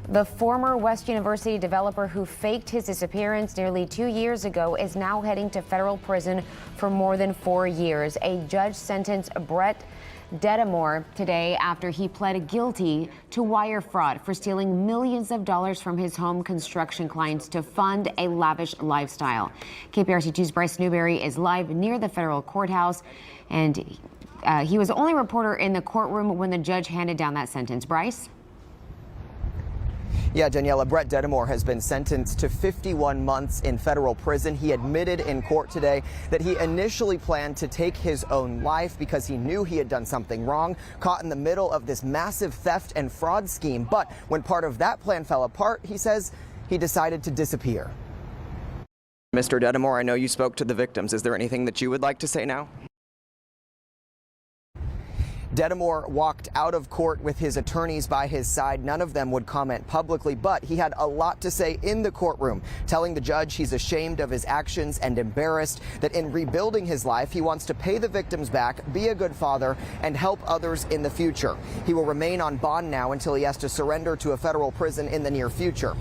The former West University developer who faked his disappearance nearly 2 years ago is now heading to federal prison for more than 4 years. A judge sentenced Brett Detamore today after he pled guilty to wire fraud for stealing millions of dollars from his home construction clients to fund a lavish lifestyle. KPRC2's Bryce Newberry is live near the federal courthouse, and he was the only reporter in the courtroom when the judge handed down that sentence. Bryce? Yeah, Daniela, Brett Detamore has been sentenced to 51 months in federal prison. He admitted in court today that he initially planned to take his own life because he knew he had done something wrong, caught in the middle of this massive theft and fraud scheme. But when part of that plan fell apart, he says he decided to disappear. Mr. Detamore, I know you spoke to the victims. Is there anything that you would like to say now? Detamore walked out of court with his attorneys by his side. None of them would comment publicly, but he had a lot to say in the courtroom, telling the judge he's ashamed of his actions and embarrassed, that in rebuilding his life, he wants to pay the victims back, be a good father, and help others in the future. He will remain on bond now until he has to surrender to a federal prison in the near future.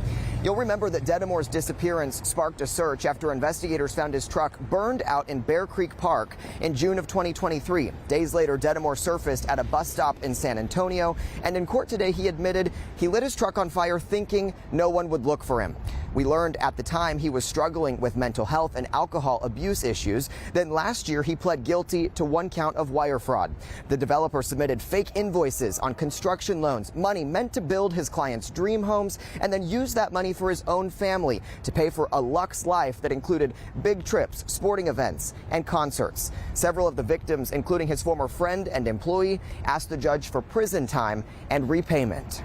You'll remember that Detamore's disappearance sparked a search after investigators found his truck burned out in Bear Creek Park in June of 2023. Days later, Detamore surfaced at a bus stop in San Antonio, and in court today he admitted he lit his truck on fire thinking no one would look for him. We learned at the time he was struggling with mental health and alcohol abuse issues. Then last year he pled guilty to 1 count of wire fraud. The developer submitted fake invoices on construction loans, money meant to build his clients' dream homes, and then used that money for his own family to pay for a luxe life that included big trips, sporting events, and concerts. Several of the victims, including his former friend and employee, asked the judge for prison time and repayment.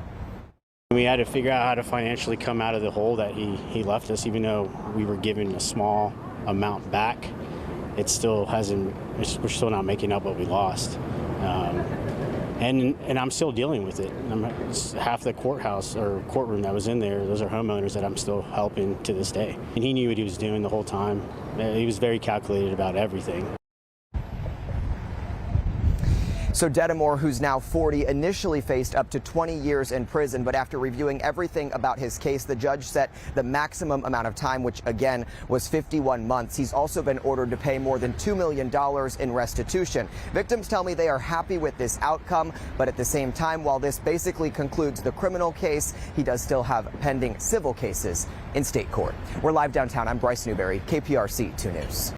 We had to figure out how to financially come out of the hole that he left us. Even though we were given a small amount back, it still hasn't, we're still not making up what we lost. And I'm still dealing with it. Half the courthouse or courtroom that was in there, those are homeowners that I'm still helping to this day. And he knew what he was doing the whole time. He was very calculated about everything. So Detamore, who's now 40, initially faced up to 20 years in prison, but after reviewing everything about his case, the judge set the maximum amount of time, which again was 51 months. He's also been ordered to pay more than $2 million in restitution. Victims tell me they are happy with this outcome, but at the same time, while this basically concludes the criminal case, he does still have pending civil cases in state court. We're live downtown. I'm Bryce Newberry, KPRC 2 News.